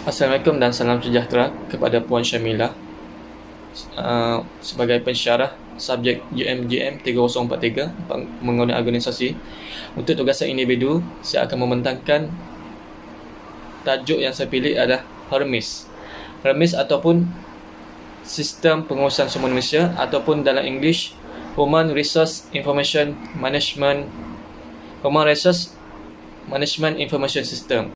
Assalamualaikum dan salam sejahtera kepada Puan Syamilah. Sebagai pensyarah subjek UMGM 3043 pembangunan organisasi, untuk tugasan individu saya akan membentangkan tajuk yang saya pilih adalah HERMIS. HERMIS ataupun Sistem Pengurusan Sumber Manusia ataupun dalam English Human Resource Management Information System.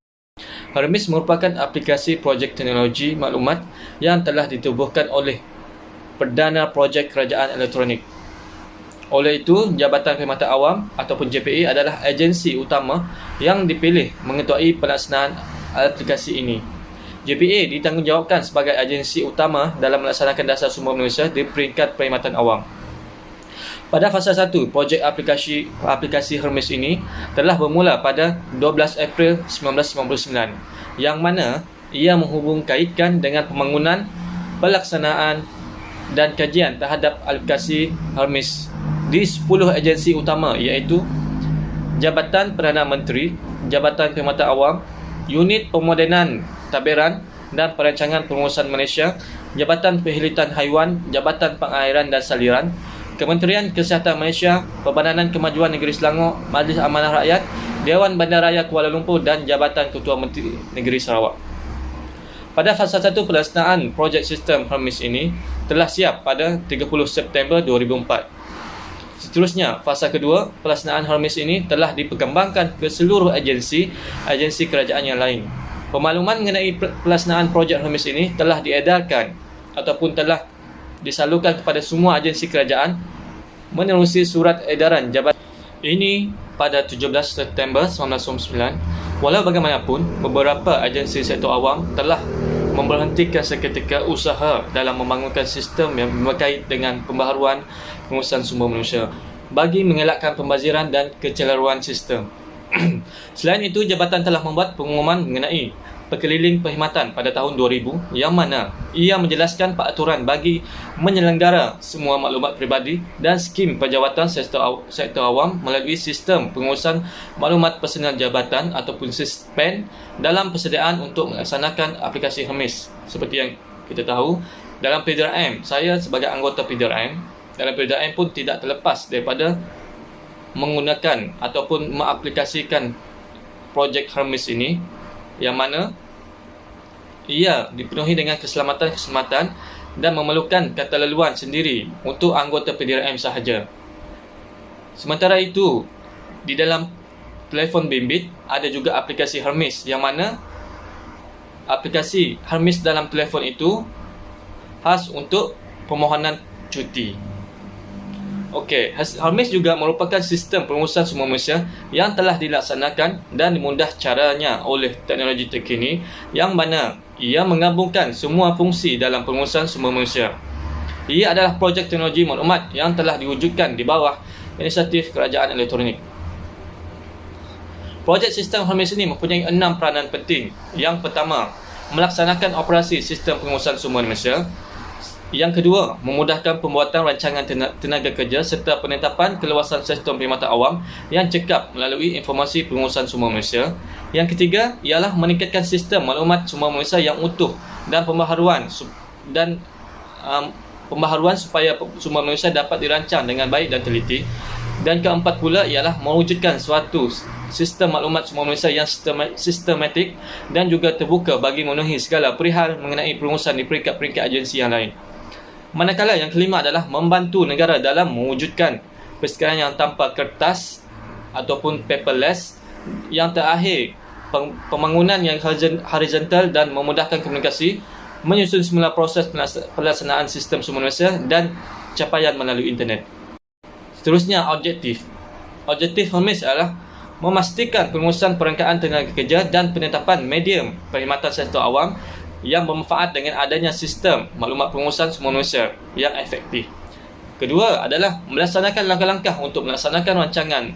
HERMIS merupakan aplikasi projek teknologi maklumat yang telah ditubuhkan oleh Perdana Projek Kerajaan Elektronik. Oleh itu, Jabatan Perkhidmatan Awam ataupun JPA adalah agensi utama yang dipilih mengetuai pelaksanaan aplikasi ini. JPA ditanggungjawabkan sebagai agensi utama dalam melaksanakan dasar sumber manusia di peringkat perkhidmatan awam. Pada fasa 1, projek aplikasi HERMIS ini telah bermula pada 12 April 1999, yang mana ia menghubung kaitkan dengan pembangunan, pelaksanaan dan kajian terhadap aplikasi HERMIS di 10 agensi utama, iaitu Jabatan Perdana Menteri, Jabatan Perkhidmatan Awam, Unit Pemodenan Tabiran dan Perancangan Pengurusan Malaysia, Jabatan Perkhidmatan Haiwan, Jabatan Pengairan dan Saliran, Kementerian Kesihatan Malaysia, Perbadanan Kemajuan Negeri Selangor, Majlis Amanah Rakyat, Dewan Bandaraya Kuala Lumpur dan Jabatan Ketua Menteri Negeri Sarawak. Pada fasa 1 pelaksanaan projek sistem HERMIS ini telah siap pada 30 September 2004. Seterusnya, fasa kedua pelaksanaan HERMIS ini telah diperkembangkan ke seluruh agensi kerajaan yang lain. Pemakluman mengenai pelaksanaan projek HERMIS ini telah diedarkan ataupun telah disalurkan kepada semua agensi kerajaan menerusi surat edaran jabatan ini pada 17 September 1999. Walau bagaimanapun, beberapa agensi sektor awam telah memberhentikan seketika usaha dalam membangunkan sistem yang berkait dengan pembaharuan pengurusan sumber manusia bagi mengelakkan pembaziran dan kecelaruan sistem. Selain itu, jabatan telah membuat pengumuman mengenai perkeliling perkhidmatan pada tahun 2000 yang mana ia menjelaskan peraturan bagi menyelenggara semua maklumat peribadi dan skim penjawatan sektor awam melalui sistem pengurusan maklumat personal jabatan ataupun SISPEN dalam persediaan untuk melaksanakan aplikasi HERMIS. Seperti yang kita tahu, dalam PDRM, saya sebagai anggota PDRM, dalam PDRM pun tidak terlepas daripada menggunakan ataupun mengaplikasikan projek HERMIS ini, yang mana ia dipenuhi dengan keselamatan dan memerlukan ketelaluan sendiri untuk anggota PDRM sahaja. Sementara itu, di dalam telefon bimbit ada juga aplikasi HERMIS, yang mana aplikasi HERMIS dalam telefon itu khas untuk permohonan cuti. Okey, HERMIS juga merupakan sistem pengurusan sumber manusia yang telah dilaksanakan dan dimudah caranya oleh teknologi terkini, yang mana ia menggabungkan semua fungsi dalam pengurusan sumber manusia. Ia adalah projek teknologi maklumat yang telah diwujudkan di bawah inisiatif Kerajaan Elektronik. Projek sistem HERMIS ini mempunyai 6 peranan penting. Yang pertama, melaksanakan operasi sistem pengurusan sumber manusia. Yang kedua, memudahkan pembuatan rancangan tenaga kerja serta penetapan keluasan sistem perkhidmatan awam yang cekap melalui informasi pengurusan sumber manusia. Yang ketiga ialah meningkatkan sistem maklumat sumber manusia yang utuh dan pembaharuan supaya sumber manusia dapat dirancang dengan baik dan teliti. Dan keempat pula ialah mewujudkan suatu sistem maklumat sumber manusia yang sistematik dan juga terbuka bagi memenuhi segala perihal mengenai pengurusan di peringkat-peringkat agensi yang lain. Manakala yang kelima adalah membantu negara dalam mewujudkan persekitaran yang tanpa kertas ataupun paperless. Yang terakhir, pembangunan yang horizontal dan memudahkan komunikasi, menyusun semula proses pelaksanaan sistem sumber manusia dan capaian melalui internet. Seterusnya, objektif HERMIS adalah memastikan pengurusan perangkaan tenaga kerja dan penetapan medium perkhidmatan sektor awam yang bermanfaat dengan adanya sistem maklumat pengurusan sumber manusia yang efektif. Kedua adalah melaksanakan langkah-langkah untuk melaksanakan rancangan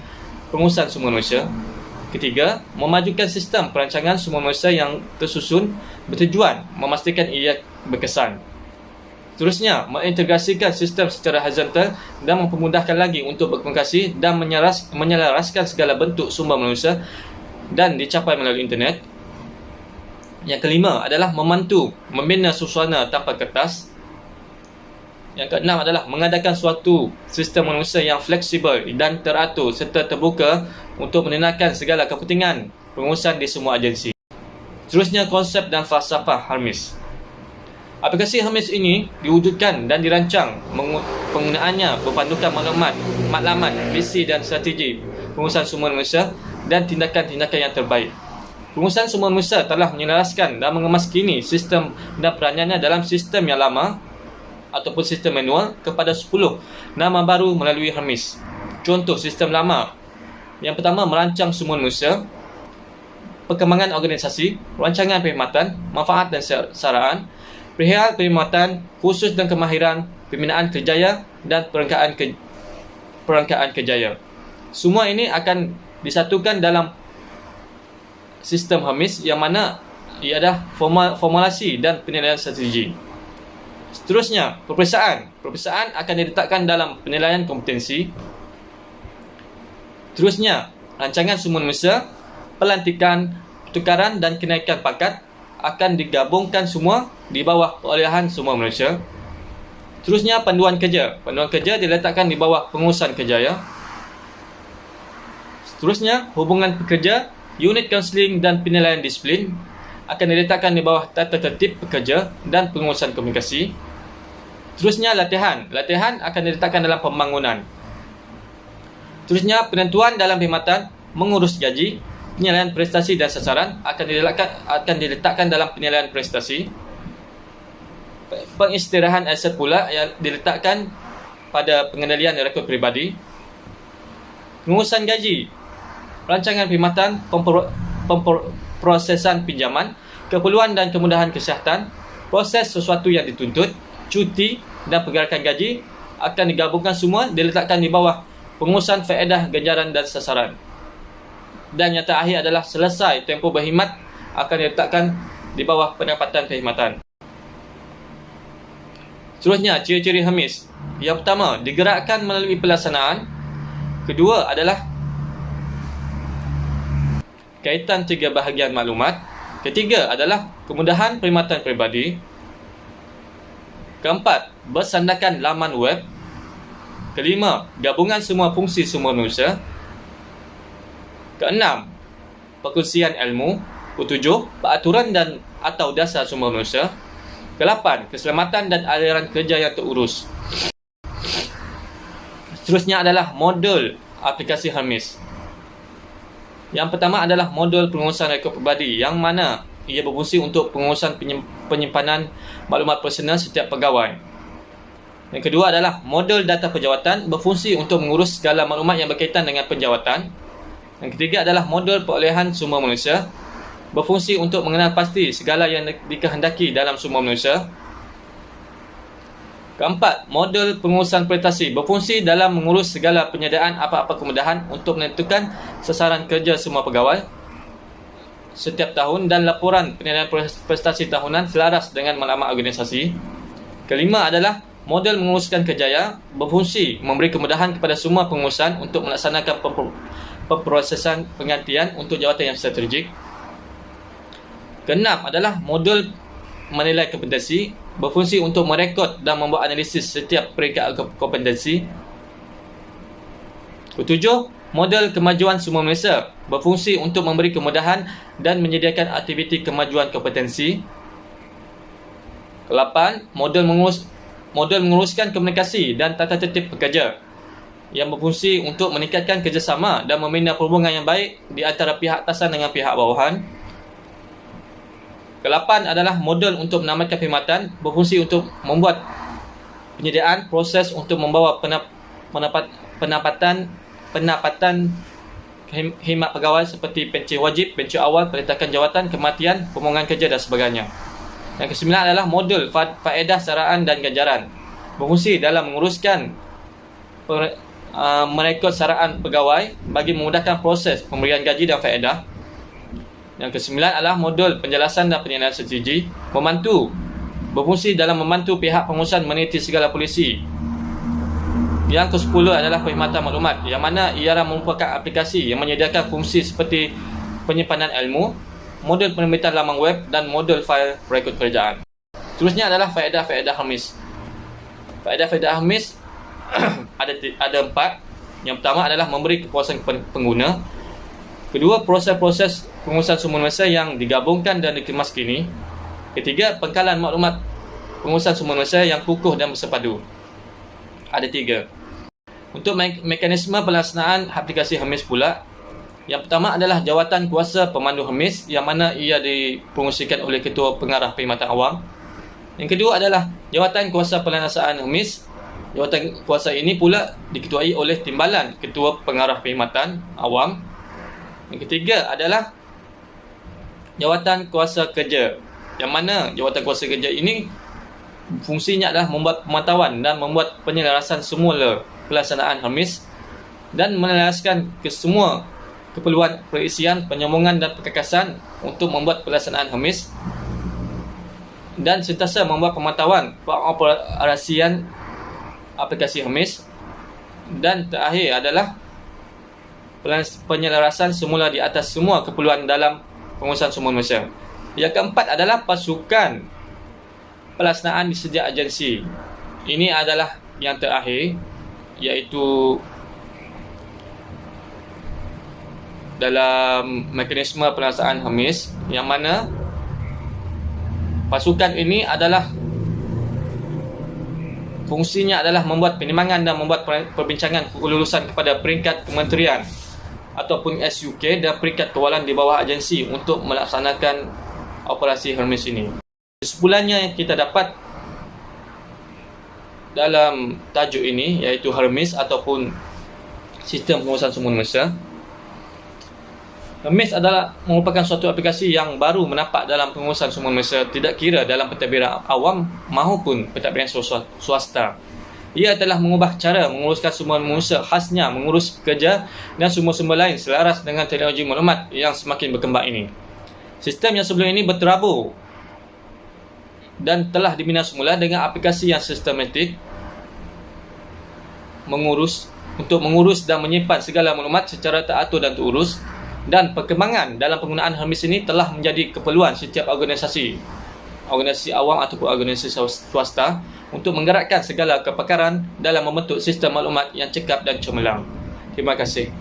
pengurusan sumber manusia. Ketiga, memajukan sistem perancangan sumber manusia yang tersusun bertujuan memastikan ia berkesan. Seterusnya, mengintegrasikan sistem secara horizontal dan mempermudahkan lagi untuk berkomunikasi dan menyelaraskan segala bentuk sumber manusia dan dicapai melalui internet. Yang kelima adalah membantu membina suasana tanpa kertas. Yang keenam adalah mengadakan suatu sistem manusia yang fleksibel dan teratur serta terbuka untuk menenangkan segala kepentingan pengurusan di semua agensi. Seterusnya, konsep dan falsafah Hermes. Aplikasi Hermes ini diwujudkan dan dirancang penggunaannya berpandukan matlamat, visi dan strategi pengurusan sumber manusia dan tindakan-tindakan yang terbaik. Pengurusan sumber manusia telah menyelaraskan dan mengemaskini sistem dan peranannya dalam sistem yang lama ataupun sistem manual kepada 10 nama baru melalui Hermes. Contoh sistem lama. Yang pertama, merancang sumber manusia, perkembangan organisasi, rancangan perkhidmatan, manfaat dan saraan, perihal perkhidmatan, khusus dan kemahiran, pembinaan kerjaya dan perangkaan kerjaya. Semua ini akan disatukan dalam sistem Hermes yang mana ia adalah formulasi dan penilaian strategi. Seterusnya, peperiksaan. Peperiksaan akan diletakkan dalam penilaian kompetensi. Terusnya, rancangan sumber manusia, pelantikan, pertukaran dan kenaikan pangkat akan digabungkan semua di bawah perolehan sumber manusia. Terusnya, panduan kerja. Panduan kerja diletakkan di bawah pengurusan kerjaya. Seterusnya, hubungan pekerja, unit kaunseling dan penilaian disiplin akan diletakkan di bawah tata tertib pekerja dan pengurusan komunikasi. Terusnya, latihan. Latihan akan diletakkan dalam pembangunan. Terusnya, penentuan dalam perkhidmatan, mengurus gaji, penilaian prestasi dan sasaran akan diletakkan dalam penilaian prestasi. Pengistirahan aset pula yang diletakkan pada pengendalian rekod peribadi. Pengurusan gaji, rancangan perkhidmatan, prosesan pinjaman, keperluan dan kemudahan kesihatan, proses sesuatu yang dituntut, cuti dan pergerakan gaji akan digabungkan semua, diletakkan di bawah pengurusan faedah, ganjaran dan sasaran. Dan yang terakhir adalah selesai tempoh berkhidmat akan diletakkan di bawah pendapatan perkhidmatan. Seterusnya, ciri-ciri Hermes. Yang pertama, digerakkan melalui pelaksanaan. Kedua adalah kaitan tiga bahagian maklumat. Ketiga adalah kemudahan perkhidmatan peribadi. Keempat, bersandarkan laman web. Kelima, gabungan semua fungsi sumber manusia. Keenam, perkongsian ilmu. Ketujuh, peraturan dan atau dasar sumber manusia. Kelapan, keselamatan dan aliran kerja yang terurus. Seterusnya adalah modul aplikasi Hermes. Yang pertama adalah modul pengurusan rekod peribadi yang mana ia berfungsi untuk pengurusan penyimpanan maklumat personal setiap pegawai. Yang kedua adalah modul data penjawatan, berfungsi untuk mengurus segala maklumat yang berkaitan dengan penjawatan. Yang ketiga adalah modul perolehan sumber manusia, berfungsi untuk mengenal pasti segala yang dikehendaki dalam sumber manusia. Keempat, modul pengurusan prestasi, berfungsi dalam mengurus segala penyediaan apa-apa kemudahan untuk menentukan sasaran kerja semua pegawai setiap tahun dan laporan penilaian prestasi tahunan selaras dengan maklumat organisasi. Kelima adalah modul menguruskan kerjaya, berfungsi memberi kemudahan kepada semua pengurusan untuk melaksanakan pemprosesan penggantian untuk jawatan yang strategik. Keenam adalah modul menilai kompetensi, berfungsi untuk merekod dan membuat analisis setiap peringkat kompetensi. Ketujuh, model kemajuan sumber manusia, berfungsi untuk memberi kemudahan dan menyediakan aktiviti kemajuan kompetensi. Kelapan, model menguruskan komunikasi dan tata tertib pekerja yang berfungsi untuk meningkatkan kerjasama dan membina perhubungan yang baik di antara pihak atasan dengan pihak bawahan. Kelapan adalah modul untuk menamatkan perkhidmatan, berfungsi untuk membuat penyediaan proses untuk membawa penempatan khidmat pegawai seperti pencen wajib, pencen awal, peletakan jawatan, kematian, pemotongan kerja dan sebagainya. Yang kesembilan adalah modul faedah, saraan dan ganjaran, berfungsi dalam menguruskan merekod saraan pegawai bagi memudahkan proses pemberian gaji dan faedah. Yang kesembilan adalah modul penjelasan dan penilaian strategi, berfungsi dalam membantu pihak pengurusan meneliti segala polisi. Yang ke-10 adalah perkhidmatan maklumat, yang mana ia merupakan aplikasi yang menyediakan fungsi seperti penyimpanan ilmu, modul penerbitan laman web dan modul fail perekod kerajaan. Seterusnya adalah faedah-faedah Hermes. Faedah-faedah Hermes ada 4. Yang pertama adalah memberi kepuasan kepada pengguna. Kedua, proses-proses pengurusan sumber manusia yang digabungkan dan dikemas kini. Ketiga, pengkalan maklumat pengurusan sumber manusia yang kukuh dan bersepadu. Ada 3. Untuk mekanisme pelaksanaan aplikasi Hermes pula, yang pertama adalah jawatan kuasa pemandu Hermes yang mana ia dipengurusikan oleh Ketua Pengarah Perkhidmatan Awam. Yang kedua adalah jawatan kuasa pelanasaan Hermes. Jawatan kuasa ini pula diketuai oleh Timbalan Ketua Pengarah Perkhidmatan Awam. Yang ketiga adalah jawatan kuasa kerja, yang mana jawatan kuasa kerja ini fungsinya adalah membuat pemantauan dan membuat penyelarasan semula pelaksanaan Hermes dan menelaskan ke semua keperluan perisian, penyombongan dan perkakasan untuk membuat pelaksanaan Hermes, dan sentiasa membuat pemantauan pengoperasian aplikasi Hermes. Dan terakhir adalah penyelarasan semula di atas semua keperluan dalam pengurusan sumber manusia. Yang keempat adalah pasukan pelaksanaan di setiap agensi. Ini adalah yang terakhir, iaitu dalam mekanisme pelaksanaan Hermes, yang mana pasukan ini adalah fungsinya adalah membuat penimbangan dan membuat perbincangan kelulusan kepada peringkat kementerian ataupun SUK dan peringkat kawalan di bawah agensi untuk melaksanakan operasi Hermes ini. Kesimpulannya yang kita dapat dalam tajuk ini, iaitu Hermes ataupun sistem pengurusan sumber manusia. Hermes adalah merupakan suatu aplikasi yang baru menapak dalam pengurusan sumber manusia, tidak kira dalam pentadbiran awam maupun pentadbiran swasta. Ia telah mengubah cara menguruskan sumber manusia, khasnya mengurus pekerja dan sumber-sumber lain selaras dengan teknologi maklumat yang semakin berkembang ini. Sistem yang sebelum ini berterabur dan telah dibina semula dengan aplikasi yang sistematik untuk mengurus dan menyimpan segala maklumat secara teratur dan terurus. Dan perkembangan dalam penggunaan Hermes ini telah menjadi keperluan setiap organisasi awam ataupun organisasi swasta untuk menggerakkan segala kepakaran dalam membentuk sistem maklumat yang cekap dan cemerlang. Terima kasih.